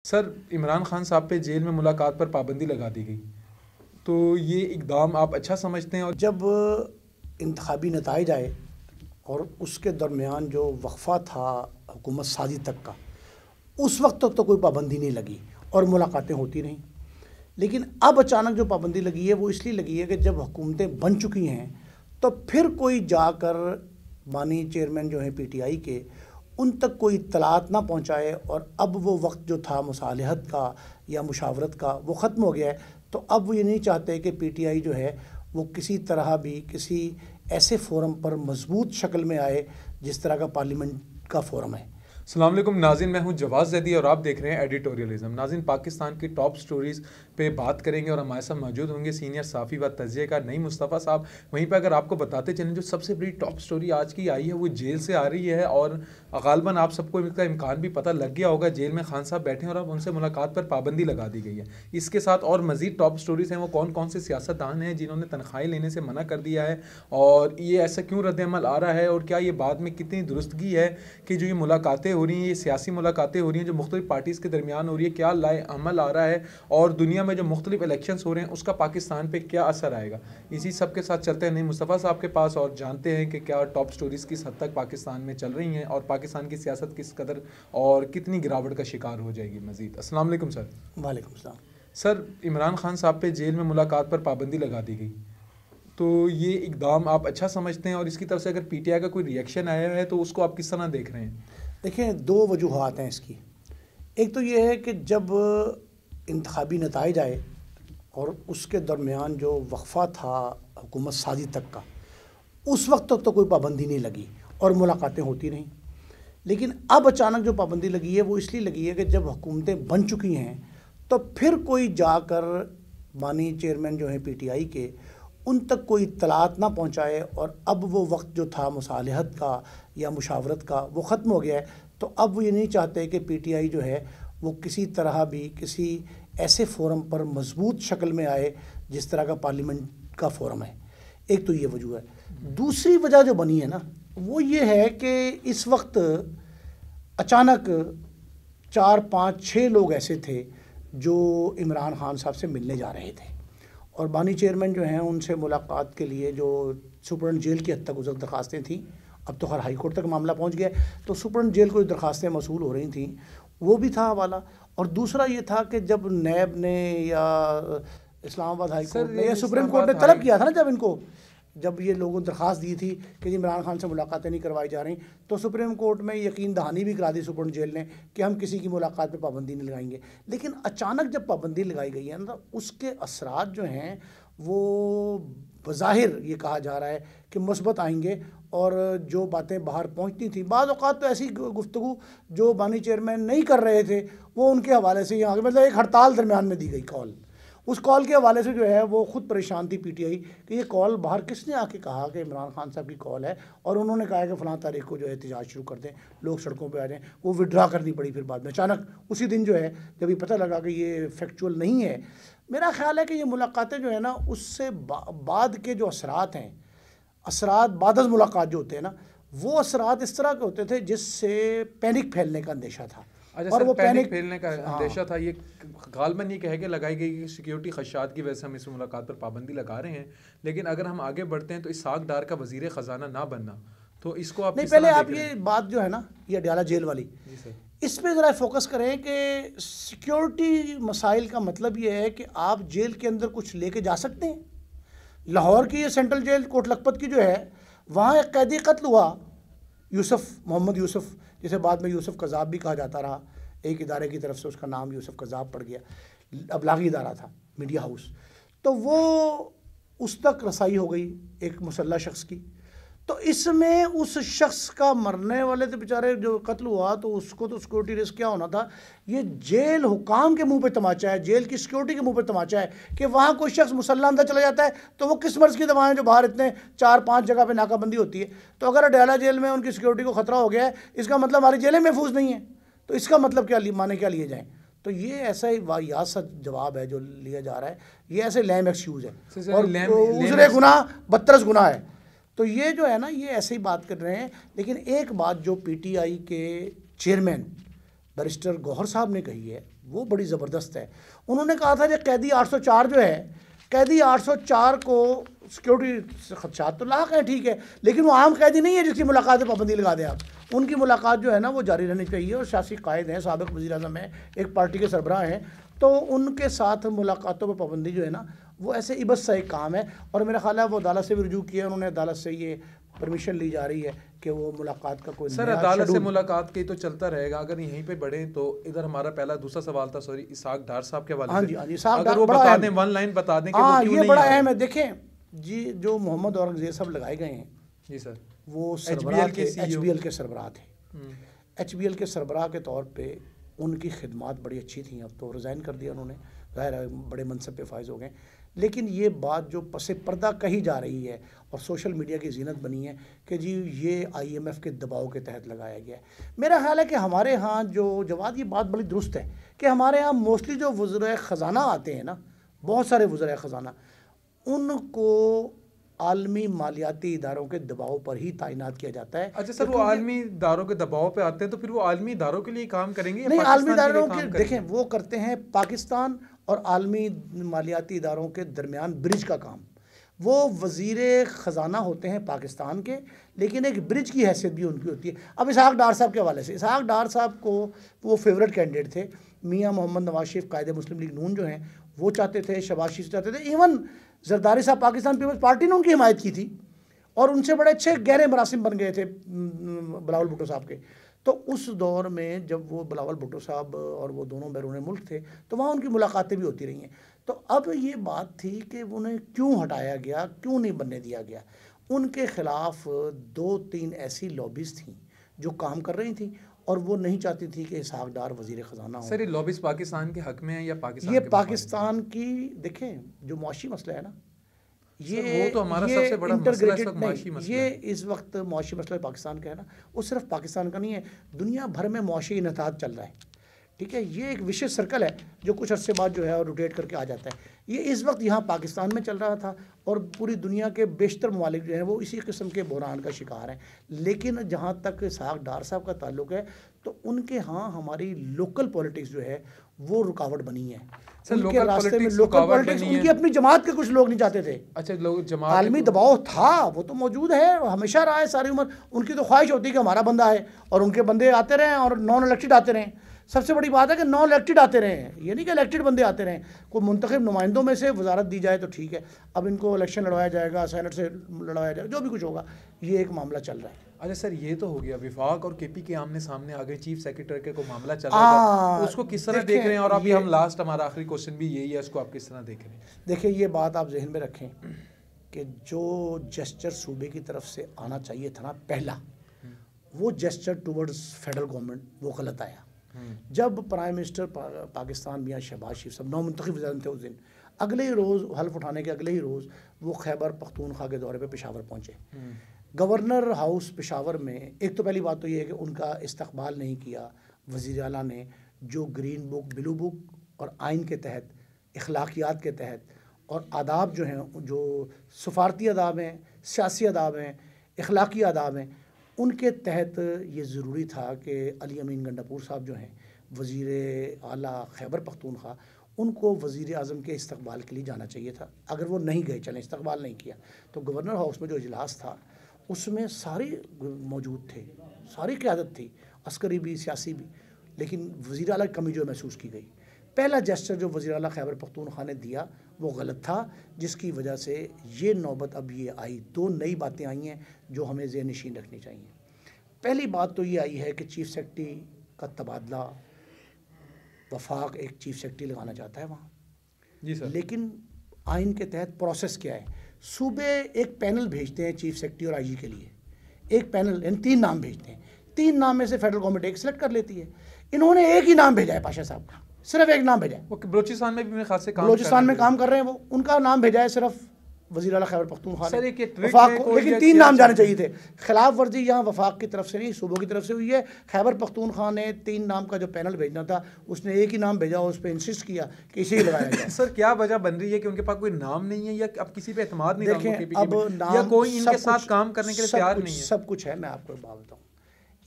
Sir, Imran Khan साहब पे jail में मुलाकात पर पाबंदी लगा दी गई, तो ये इक़दाम आप अच्छा समझते हैं? और जब इंतखाबी नताइज आए और उसके दरमियान जो वक्फ़ा था हुकूमत साजी तक का, उस वक्त तक तो कोई पाबंदी नहीं लगी और मुलाकातें होती रहीं। लेकिन अब अचानक जो पाबंदी लगी है वो इसलिए लगी है कि जब हुकूमतें बन चुकी हैं तो फिर कोई जाकर बानी चेयरमैन जो हैं पीटीआई के, उन तक कोई इत्तलात ना पहुंचाए। और अब वो वक्त जो था मुसालहत का या मुशावरत का वो ख़त्म हो गया है। तो अब वो ये नहीं चाहते कि पीटीआई जो है वो किसी तरह भी किसी ऐसे फ़ोरम पर मजबूत शक्ल में आए जिस तरह का पार्लियामेंट का फ़ोरम है। अस्सलाम वालेकुम नाज़रीन, मैं हूं जवाद ज़ैदी और आप देख रहे हैं एडिटोरियलिज़म। नाज़रीन, पाकिस्तान की टॉप स्टोरीज़ पे बात करेंगे और हमारे साथ मौजूद होंगे सीनियर साफ़ी व तज्ज़ियेकार नईम मुस्तफ़ा साहब। वहीं पर अगर आपको बताते चलें, जो सबसे बड़ी टॉप स्टोरी आज की आई है वो जेल से आ रही है और ग़ालिबन आप सबको इसका इम्कान भी पता लग गया होगा। जेल में खान साहब बैठे हैं और अब उनसे मुलाकात पर पाबंदी लगा दी गई है। इसके साथ और मज़ीद टॉप स्टोरीज़ हैं, वो कौन कौन से सियासतदान हैं जिन्होंने तनख्वाहें लेने से मना कर दिया है और ये ऐसा क्यों रद्द-ए-अमल आ रहा है और क्या ये बाद में कितनी दुरुस्तगी है कि जो ये मुलाकातें हो रही हैं, ये सियासी मुलाकातें हो रही हैं जो मुख्तलिफ पार्टीज़ के दरमियान हो रही है, क्या लाए अमल आ रहा है और दुनिया में जो मुख्तलिफ इलेक्शंस हो रहे हैं उसका पाकिस्तान पे क्या असर आएगा। इसी सब के साथ चलते हैं नईम मुस्तफ़ा साहब के पास और जानते हैं कि क्या टॉप स्टोरीज़ किस हद तक पाकिस्तान में चल रही हैं और पाकिस्तान की सियासत किस कदर और कितनी गिरावट का शिकार हो जाएगी मज़ीद। अस्सलाम वालेकुम सर। वालेकुम सलाम। सर, इमरान खान साहब पे जेल में मुलाकात पर पाबंदी लगा दी गई, तो ये इक़दाम आप अच्छा समझते हैं? और इसकी तरफ से अगर पीटीआई का कोई रिएक्शन आया है तो उसको आप किस तरह देख रहे हैं? देखिए, दो वजूहात हैं इसकी। एक तो ये है कि जब इंतखाबी नताइज आए और उसके दरमियान जो वक्फ़ा था हुकूमत साजी तक का, उस वक्त तक तो कोई पाबंदी नहीं लगी और मुलाकातें होती रहीं। लेकिन अब अचानक जो पाबंदी लगी है वो इसलिए लगी है कि जब हुकूमतें बन चुकी हैं तो फिर कोई जाकर बानी चेयरमैन जो हैं पीटीआई के, उन तक कोई इत्तलात ना पहुंचाए। और अब वो वक्त जो था मुसालहत का या मुशावरत का वो ख़त्म हो गया है। तो अब वो ये नहीं चाहते कि पीटीआई जो है वो किसी तरह भी किसी ऐसे फ़ोरम पर मजबूत शक्ल में आए जिस तरह का पार्लियामेंट का फ़ोरम है। एक तो ये वजह है। दूसरी वजह जो बनी है ना वो ये है कि इस वक्त अचानक 4, 5, 6 लोग ऐसे थे जो इमरान खान साहब से मिलने जा रहे थे और बानी चेयरमैन जो हैं उनसे मुलाकात के लिए जो सुपरडेंट जेल की हद तक उस दरखास्तें थी, अब तो हर हाई कोर्ट तक मामला पहुंच गया, तो सुपरडेंट जेल को जो दरखास्तें मौसूल हो रही थी वो भी था हवाला। और दूसरा ये था कि जब नैब ने या इस्लामाबाद हाई कोर्ट ने या सुप्रीम कोर्ट ने तलब किया था ना, जब ये लोगों ने दरख्वास्त दी थी कि इमरान खान से मुलाकातें नहीं करवाई जा रही, तो सुप्रीम कोर्ट में यकीन दहानी भी करा दी सुप्रीम जेल ने कि हम किसी की मुलाकात पे पाबंदी नहीं लगाएंगे। लेकिन अचानक जब पाबंदी लगाई गई है ना, तो उसके असरात जो हैं वो बज़ाहिर ये कहा जा रहा है कि मुस्बत आएंगे और जो बातें बाहर पहुंचती थी, बाज़ औक़ात तो ऐसी गुफ्तगू जो बानी चेयरमैन नहीं कर रहे थे वो उनके हवाले से यहाँ मतलब एक हड़ताल दरमियान में दी गई कॉल, उस कॉल के हवाले से जो है वो ख़ुद परेशान थी पीटीआई कि ये कॉल बाहर किसने आके कहा कि इमरान खान साहब की कॉल है और उन्होंने कहा कि फ़लाँ तारीख को जो है एहतजाज शुरू कर दें, लोग सड़कों पे आ जाएँ। वो विड्रा करनी पड़ी फिर बाद में अचानक उसी दिन जो है जब ये पता लगा कि ये फैक्चुअल नहीं है। मेरा ख्याल है कि ये मुलाकातें जो है ना उससे बाद के जो असरात हैं, असरात बाद मुलाकात जो होते हैं ना, वो असरात इस तरह के होते थे जिससे पैनिक फैलने का अंदेशा था। अच्छा और वो पैनिक फैलने का अंदेशा था। ये गालबन ये कह के लगाई गई कि सिक्योरिटी खदशात की वजह से हम इस मुलाकात पर पाबंदी लगा रहे हैं। लेकिन अगर हम आगे बढ़ते हैं तो इसाक डार का वजीर ख़जाना ना बनना, तो इसको आप नहीं, पहले आप ये बात जो है ना ये अडयाला जेल वाली, इस पर ज़रा फोकस करें कि सिक्योरिटी मसाइल का मतलब ये है कि आप जेल के अंदर कुछ लेके जा सकते हैं। लाहौर की ये सेंट्रल जेल कोट लखपत की जो है, वहाँ एक कैदी कत्ल हुआ, मोहम्मद यूसुफ, जिसे बाद में यूसुफ कज़ाब भी कहा जाता रहा। एक इदारे की तरफ से उसका नाम यूसुफ कज़ाब पड़ गया, अबलागी इदारा था, मीडिया हाउस। तो वो उस तक रसाई हो गई एक मुसल्ला शख्स की, तो इसमें उस शख्स का मरने वाले तो बेचारे जो कत्ल हुआ तो उसको तो सिक्योरिटी रिस्क क्या होना था। ये जेल हुकाम के मुंह पे तमाचा है, जेल की सिक्योरिटी के मुंह पे तमाचा है कि वहाँ कोई शख्स मुसल्ला अंदर चला जाता है तो वो किस मर्ज़ की दवाएं जो बाहर इतने 4, 5 जगह पे नाकाबंदी होती है। तो अगर अडयाला जेल में उनकी सिक्योरिटी को ख़तरा हो गया है, इसका मतलब हमारी जेलें महफूज नहीं है, तो इसका मतलब क्या माने क्या लिए जाएँ। तो ये ऐसा ही वाहियात सा जवाब है जो लिया जा रहा है, ये ऐसे लैम एक्सक्यूज़ है और उज़रे गुनाह बदतरस गुनाह है। तो ये जो है ना ये ऐसे ही बात कर रहे हैं। लेकिन एक बात जो पीटीआई के चेयरमैन बैरिस्टर गौहर साहब ने कही है वो बड़ी ज़बरदस्त है। उन्होंने कहा था कि कैदी 804 जो है, कैदी 804 को सिक्योरिटी खदशात तो लाख हैं, ठीक है, लेकिन वो आम कैदी नहीं है जिसकी मुलाकात पर पाबंदी लगा दें आप। उनकी मुलाकात जो है ना वो जारी रहनी चाहिए, और सियासी कायद हैं, साबिक़ वज़ीर-ए-आज़म हैं, एक पार्टी के सरबराह हैं, तो उनके साथ मुलाकातों पर पाबंदी जो है ना वो ऐसे इबस सा एक काम है। और मेरा ख्याल है वो अदालत से भी रुजू किया, उन्होंने अदालत से ये परमिशन ली जा रही है कि वो मुलाकात का कोई सर अदालत से मुलाकात की तो चलता रहेगा। अगर यहीं पे बढ़े तो इधर हमारा दूसरा सवाल था, सॉरी, इसहाक डार साहब के हवाले से। हाँ जी, इसहाक डार वो बता दें, वन लाइन बता दें कि वो क्यों ये नहीं बड़ा आए। अहम है। देखें जी, जो मोहम्मद औरंगजेब साहब लगाए गए हैं जी सर, वो सरबराह थे, CEO HBL के सरबराह थे। HBL के सरबराह के तौर पे उनकी खिदमात बड़ी अच्छी थी। अब तो रिज़ाइन कर दिया उन्होंने, ज़ाहिर है बड़े मनसब पे फायज हो गए। लेकिन ये बात जो पसे पर्दा कही जा रही है और सोशल मीडिया की जीनत बनी है कि जी ये IMF के दबाव के तहत लगाया गया है। मेरा ख्याल है कि हमारे यहाँ जो जवाद, ये बात बड़ी दुरुस्त है कि हमारे यहाँ मोस्टली जो वज़ीर ख़ज़ाना आते हैं ना, बहुत सारे वज़ीर ख़ज़ाना, उनको आलमी मालियाती इदारों के दबाव पर ही तैनात किया जाता है। अच्छा सर, वो आलमी इदारों के दबाव पे आते हैं तो फिर वो आलमी इदारों के लिए काम करेंगे? नहीं, आलमी इदारों के देखें वो करते हैं पाकिस्तान और आलमी मालियाती इदारों के दरमियान ब्रिज का काम। वो वज़ीर ख़ज़ाना होते हैं पाकिस्तान के, लेकिन एक ब्रिज की हैसियत भी उनकी होती है। अब इसहाक डार साहब के हवाले से, इसहाक डार साहब को वो फेवरेट कैंडिडेट थे। मियाँ मोहम्मद नवाज शरीफ कायदे मुस्लिम लीग नून जो हैं वो चाहते थे, शहबाज शरीफ चाहते थे, इवन जरदारी साहब पाकिस्तान पीपल्स पार्टी ने उनकी हिमायत की थी और उनसे बड़े अच्छे गहरे मरासिम बन गए थे बिलावल भुट्टो साहब के। तो उस दौर में जब वो बिलावल भुट्टो साहब और वो दोनों बैरून मुल्क थे तो वहाँ उनकी मुलाकातें भी होती रही हैं। तो अब ये बात थी कि उन्हें क्यों हटाया गया, क्यों नहीं बनने दिया गया। उनके ख़िलाफ़ 2-3 ऐसी लॉबीज़ थीं जो काम कर रही थी और वो नहीं चाहती थी कि इसहाक डार वज़ीर ख़ज़ाना हो। सर ये लॉबीज़ पाकिस्तान के हक़ में है या पाकिस्तान ये पाकिस्तान की, देखें जो मुआशी मसला है ना, ये वो तो हमारा सबसे बड़ा इंटीग्रेटेड नहीं, ये इस वक्त मुआशी मसला पाकिस्तान का है ना, वो सिर्फ पाकिस्तान का नहीं है, दुनिया भर में मुआशी इन्हताज चल रहा है। ठीक है, ये एक विशेष सर्कल है जो कुछ अरसे बाद जो है और रोटेट करके आ जाता है। ये इस वक्त यहाँ पाकिस्तान में चल रहा था और पूरी दुनिया के बेशतर ममालिक जो हैं वो इसी किस्म के बहरान का शिकार हैं। लेकिन जहाँ तक इसहाक डार साहब का ताल्लुक है तो उनके यहाँ हमारी लोकल पॉलिटिक्स जो है वो रुकावट बनी है। उनके रास्ते में लोकल पॉलिटिक्स, उनकी अपनी जमात के कुछ लोग नहीं चाहते थे। अच्छा, लोग जमात, आलमी दबाव था, वो तो मौजूद है, हमेशा रहा है सारी उम्र। उनकी तो ख्वाहिश होती है कि हमारा बंदा है और उनके बंदे आते रहें और नॉन इलेक्टेड आते रहें। सबसे बड़ी बात है कि नॉन इलेक्टेड आते रहे हैं, ये नहीं कि इलेक्टेड बंदे आते रहें। कोई मुंतखब नुमाइंदों में से वजारत दी जाए तो ठीक है, अब इनको इलेक्शन लड़वाया जाएगा, सेनेट से लड़वाया जाएगा, जो भी कुछ होगा, ये एक मामला चल रहा है। अच्छा सर, ये तो हो गया विफाक और KP के आमने सामने आ गए, चीफ सेक्रेटरी के को मामला चल रहा था, उसको किस तरह देख रहे हैं? और अभी हम लास्ट, हमारा आखिरी क्वेश्चन भी यही है, उसको आप किस तरह देख रहे हैं? देखिए, ये बात आप जहन में रखें कि जो जेस्चर सूबे की तरफ से आना चाहिए था ना पहला, वो जेस्चर टुवर्ड्स फेडरल गवर्नमेंट वो गलत आया। जब प्राइम मिनिस्टर पाकिस्तान मियाँ शहबाज शरीफ साहब नौमुंतखब वज़ीर थे उस दिन, अगले ही रोज़ हल्फ उठाने के अगले ही रोज़ वो खैबर पख्तूनख्वा के दौरे पे पेशावर पहुँचे। गवर्नर हाउस पेशावर में एक तो पहली बात तो ये है कि उनका इस्तकबाल नहीं किया वज़ीर आला ने, जो ग्रीन बुक, ब्लू बुक और आइन के तहत, अखलाकियात के तहत और आदाब जो हैं, जो सफारती आदाब हैं, सियासी आदाब हैं, अखलाकी आदाब हैं, उनके तहत ये ज़रूरी था कि अली अमीन गंडापुर साहब जो हैं वज़ीर आला खैबर पख्तूनख्वा, उनको वज़ीर आज़म के इस्तकबाल के लिए जाना चाहिए था। अगर वो नहीं गए, चलें इस्तकबाल नहीं किया, तो गवर्नर हाउस में जो इजलास था उसमें सारे मौजूद थे, सारी क़यादत थी, अस्करी भी, सियासी भी, लेकिन वज़ीर आला की कमी जो महसूस की गई। पहला जेस्चर जो वज़ीर आला खैबर पख्तूनख्वा ने दिया वो गलत था, जिसकी वजह से ये नौबत अब ये आई। 2 नई बातें आई हैं जो हमें ज़हन नशीन रखनी चाहिए। पहली बात तो ये आई है कि चीफ़ सेक्रेटरी का तबादला, वफाक एक चीफ़ सेक्रेटरी लगाना चाहता है वहाँ जी सर, लेकिन आइन के तहत प्रोसेस क्या है? सूबे एक पैनल भेजते हैं चीफ़ सेक्रेटरी और IG के लिए, एक पैनल, यानी 3 नाम भेजते हैं। 3 नाम में से फेडरल गवर्नमेंट एक सेलेक्ट कर लेती है। इन्होंने एक ही नाम भेजा है, पाशा साहब का, सिर्फ एक नाम भेजा है। वो बलूचिस्तान में भी मेरे ख्याल से बलूचिस्तान में काम कर रहे हैं, वो उनका नाम भेजा है सिर्फ वज़ीर आला खैबर पख्तूनख्वा ने, लेकिन 3 नाम जाने चाहिए थे। खिलाफ वर्जी यहाँ वफाक की तरफ से नहीं, सूबों की तरफ से हुई है। खैबर पख्तूनख्वा ने 3 नाम का जो पैनल भेजना था उसने एक ही नाम भेजा, उस पर इंसिस्ट किया कि इसे ही लगाया जाए। सर क्या वजह बन रही है कि उनके पास कोई नाम नहीं है या अब किसी पे एतमाद नहीं? देखें, अब नाम या कोई इनके साथ काम करने के लिए तैयार नहीं है? सब कुछ है। मैं आपको बात बताऊँ,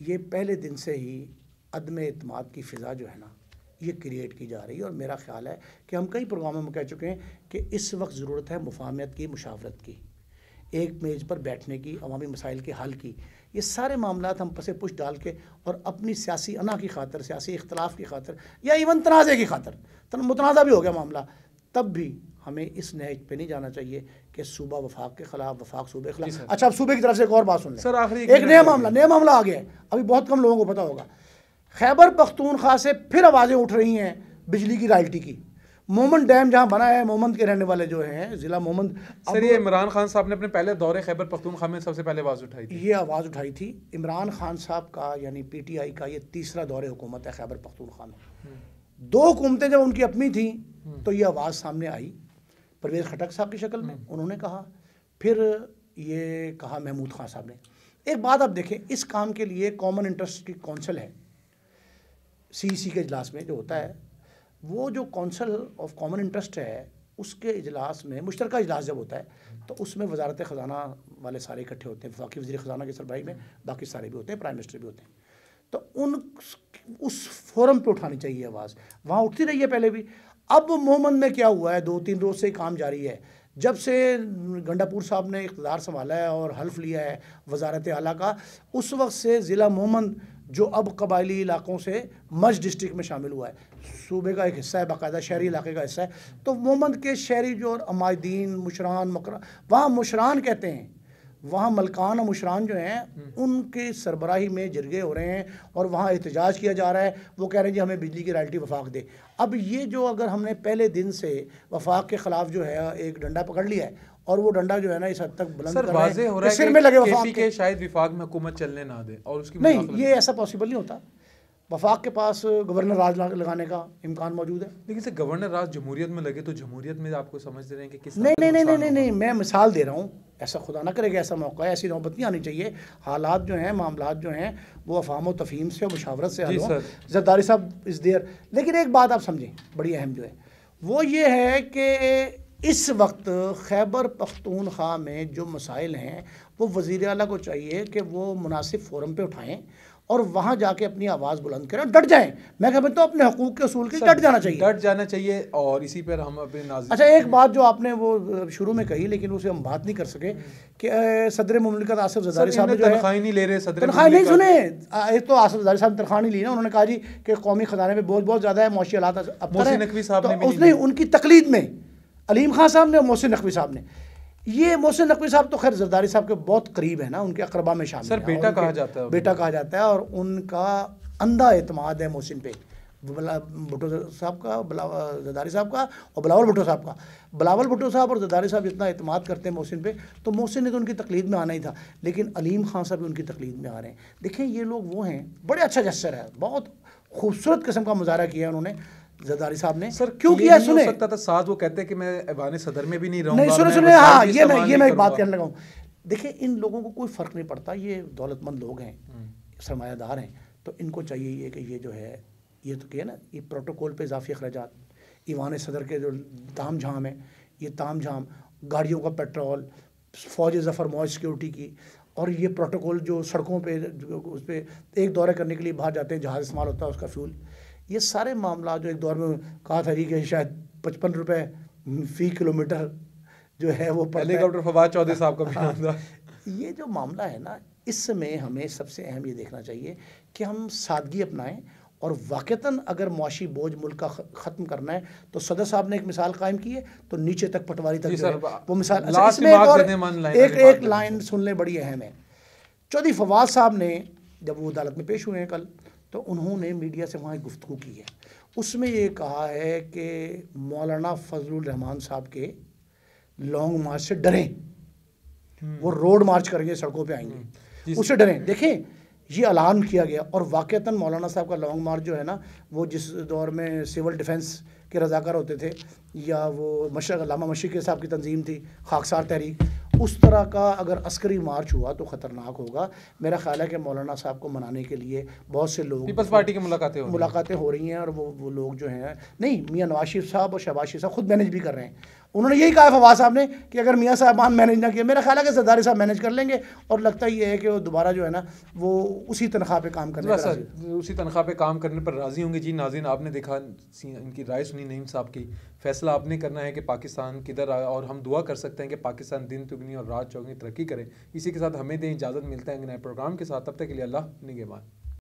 ये पहले दिन से ही अदम एतमाद की फ़िज़ा जो है ना, ये क्रिएट की जा रही है। और मेरा ख्याल है कि हम कई प्रोग्रामों में कह चुके हैं कि इस वक्त ज़रूरत है मुफाहमत की, मुशावरत की, एक मेज़ पर बैठने की, अवामी मसाइल के हल की। ये सारे मामलात हम पसे पुश डाल के और अपनी सियासी अना की खातर, सियासी इख्तलाफ की खातर या इवन तनाज़े की खातर, मुतनाज़ा भी हो गया मामला, तब भी हमें इस नहज पे नहीं जाना चाहिए कि सूबा वफाक के खिलाफ, वफाक सूबे के खिलाफ। अच्छा, अब सूबे की तरफ से एक और बात सुन लें सर। आखिरी एक नया मामला आ गया है, अभी बहुत कम लोगों को पता होगा। खैबर पख्तूनख्वा से फिर आवाज़ें उठ रही हैं बिजली की रॉयल्टी की। मोमन डैम जहाँ बना है, मोमन के रहने वाले जो हैं, ज़िला मोमन। सर, ये इमरान खान साहब ने अपने पहले दौरे खैबर पख्तूनख्वा में सबसे पहले आवाज़ उठाई थी। ये आवाज़ उठाई थी इमरान खान साहब का, यानी PTI का ये तीसरा दौरे हुकूमत है खैबर पख्तूनख्वा में। 2 हुकूमतें जब उनकी अपनी थी तो ये आवाज़ सामने आई परवेज़ खटक साहब की शक्ल में, उन्होंने कहा, फिर ये कहा महमूद खान साहब ने। एक बात आप देखें, इस काम के लिए कॉमन इंटरेस्ट की कौंसल है, CEC के इजलास में जो होता है, वो जो कौंसल ऑफ कॉमन इंटरेस्ट है, उसके इजलास में, मुश्तरका इजलास जब होता है तो उसमें वजारत ख़जाना वाले सारे इकट्ठे होते हैं, वफाकी वज़ीर ख़जाना की सरबराही में बाकी सारे भी होते हैं, प्राइम मिनिस्टर भी होते हैं। तो उस फोरम पे उठानी चाहिए आवाज़, वहाँ उठती रही है पहले भी। अब मोमन में क्या हुआ है, 2-3 रोज़ से काम जारी है, जब से गंडापुर साहब ने इक़्तिदार संभाला है और हल्फ लिया है वजारत आला का, उस वक्त से ज़िला मोमन जो अब कबायली इलाकों से मज डिस्ट्रिक्ट में शामिल हुआ है, सूबे का एक हिस्सा है, बाकायदा शहरी इलाके का हिस्सा है। तो मोमन के शहरी जो अमायदीन, मुशरान, मकरा, वहाँ मुशरान कहते हैं, वहाँ मलकान और मुशरान जो हैं उनकी सरबराही में जिरगे हो रहे हैं और वहाँ एहतजाज किया जा रहा है। वो कह रहे हैं जी हमें बिजली की रॉयल्टी वफाक दे। अब ये जो अगर हमने पहले दिन से वफाक के ख़िलाफ़ जो है एक डंडा पकड़ लिया है और वो डंडा जो है ना इस हद तक बुलंद सर, वाज़ेह हो रहा है सिर में लगे कि वफाक के शायद विफाक में हुकूमत चलने ना दे और उसकी नहीं, ये ऐसा पॉसिबल नहीं होता। वफाक के पास गवर्नर राज लगाने का इम्कान मौजूद है। लेकिन सर, गवर्नर राज जमहूरियत में लगे तो जमहूरियत में आपको समझ रहे हैं कि किस नहीं, मैं मिसाल दे रहा हूँ, ऐसा खुदा ना करेगा ऐसा मौका है, ऐसी नौबत नहीं आनी चाहिए। हालात जो हैं, मामलात जो हैं, वो अफ़हाम व तफ़हीम से और मुशावरत से हल हो। ज़रदारी साहब इस देर, लेकिन एक बात आप समझें बड़ी अहम जो है, वो ये है कि इस वक्त खैबर पख्तूनख्वा में जो मसाइल हैं वो वज़ीर आला को चाहिए कि वो मुनासिब फ़ोरम पे उठाएं और वहाँ जाके अपनी आवाज़ बुलंद करें, डट जाएं। मैं कहता हूँ अपने हकूक़ के असूल के डट जाना चाहिए। और इसी पर हम अपने नाज़रीन। अच्छा, एक बात जो आपने वो शुरू में कही लेकिन उसे हम बात नहीं कर सके कि सदर मुमलिकत आसिफ ज़रदारी साहब जो है तनख्वाह नहीं ले रहे, तनख्वाह नहीं, सुने, एक तो आसिफ ज़रदारी साहब तनख्वाह नहीं ली ना, उन्होंने कहा जी कि कौमी ख़जाने में बोझ बहुत ज़्यादा है, मौशी हालात अब नकवी साहब ने उसने उनकी तकलीद में अलीम खान साहब ने और मोहसिन नकवी साहब ने, ये मोहसिन नकवी साहब तो खैर ज़रदारी साहब के बहुत करीब है ना, उनके अकरबा में शामिल सर, बेटा कहा जाता है और उनका अंधा एतमाद है मोहसिन पे, भुट्टो साहब का, ज़रदारी साहब का और बिलावल भुट्टो साहब का। बिलावल भुट्टो साहब और ज़रदारी साहब जितना एतमाद करते हैं मोहसिन पे, तो मोहसिन ने तो उनकी तकलीद में आना ही था, लेकिन अलीम खान साहब भी उनकी तकलीद में आ रहे हैं। देखें, ये लोग वो हैं, बड़े अच्छा जस्सर है, बहुत खूबसूरत किस्म का मुजाहरा किया उन्होंने ज़रदारी साहब ने। सर, क्यों किया सुने, सकता था साथ वो कहते हैं कि मैं ऐवान सदर में भी नहीं रहूंगा। नहीं, सुने, हाँ, ये मैं एक बात कहने लगा हूँ। देखिए, इन लोगों को कोई फ़र्क नहीं पड़ता, ये दौलतमंद लोग हैं, सरमायादार हैं, तो इनको चाहिए ये कि ये जो है, ये तो किया ना, ये प्रोटोकॉल पे इजाफी अखराजात, ईवान सदर के जो ताम झाम है, ये ताम झाम, गाड़ियों का पेट्रोल, फ़ौज ज़फ़र मौज सिक्योरिटी की, और ये प्रोटोकॉल जो सड़कों पे उस पर एक दौरे करने के लिए बाहर जाते हैं, जहाज़ इस्तेमाल होता है उसका फ्यूल, ये सारे मामला जो एक दौर में कहा था जी कि शायद 55 रुपये फ़ी किलोमीटर जो है वो हेलीकॉप्टर फवाद चौधरी साहब का भी था। ये जो मामला है ना, इसमें हमें सबसे अहम ये देखना चाहिए कि हम सादगी अपनाएं और वाक़तन अगर मुआशी बोझ मुल्क का ख़त्म करना है तो सदर साहब ने एक मिसाल कायम की है, तो नीचे तक पटवारी तक जो है वो मिसाल। अच्छा, इसमें एक लाइन सुन लें, बड़ी अहम है। चौधरी फवाद साहब ने जब वो अदालत में पेश हुए हैं कल, तो उन्होंने मीडिया से वहाँ एक गुफ्तगू की है, उसमें ये कहा है कि मौलाना फजलुर रहमान साहब के लॉन्ग मार्च से डरें, वो रोड मार्च करेंगे, सड़कों पे आएंगे, उससे डरें। देखें, ये ऐलान किया गया और वाक़तन मौलाना साहब का लॉन्ग मार्च जो है ना, वो जिस दौर में सिविल डिफेंस के रज़ाकार होते थे, या वो लामा मशीक़ साहब की तंजीम थी खाकसार तहरीक, उस तरह का अगर अस्करी मार्च हुआ तो ख़तरनाक होगा। मेरा ख्याल है कि मौलाना साहब को मनाने के लिए बहुत से लोग, पीपल्स पार्टी की मुलाकातें हो रही हैं और वो लोग जो हैं, नहीं, मियां नवाज शरीफ साहब और शहबाज शरीफ साहब खुद मैनेज भी कर रहे हैं। उन्होंने यही कहा फवाद साहब ने कि अगर मियां साहबान मैनेज ना किया, मेरा ख्याल है कि जरदारी साहब मैनेज कर लेंगे, और लगता ही है कि वो दोबारा जो है ना वो उसी तनख्वाह पे काम करने उसी तनख्वाह पे काम करने पर राज़ी होंगे। जी नाज़रीन, आपने देखा इनकी राय सुनी नईम साहब की। फैसला आपने करना है कि पाकिस्तान किधर आए, और हम दुआ कर सकते हैं कि पाकिस्तान दिन दुगनी और रात चौगनी तरक्की करे। इसी के साथ हमें दें इजाज़त, मिलते हैं नए प्रोग्राम के साथ। तब तक के लिए अल्लाह निगहबान।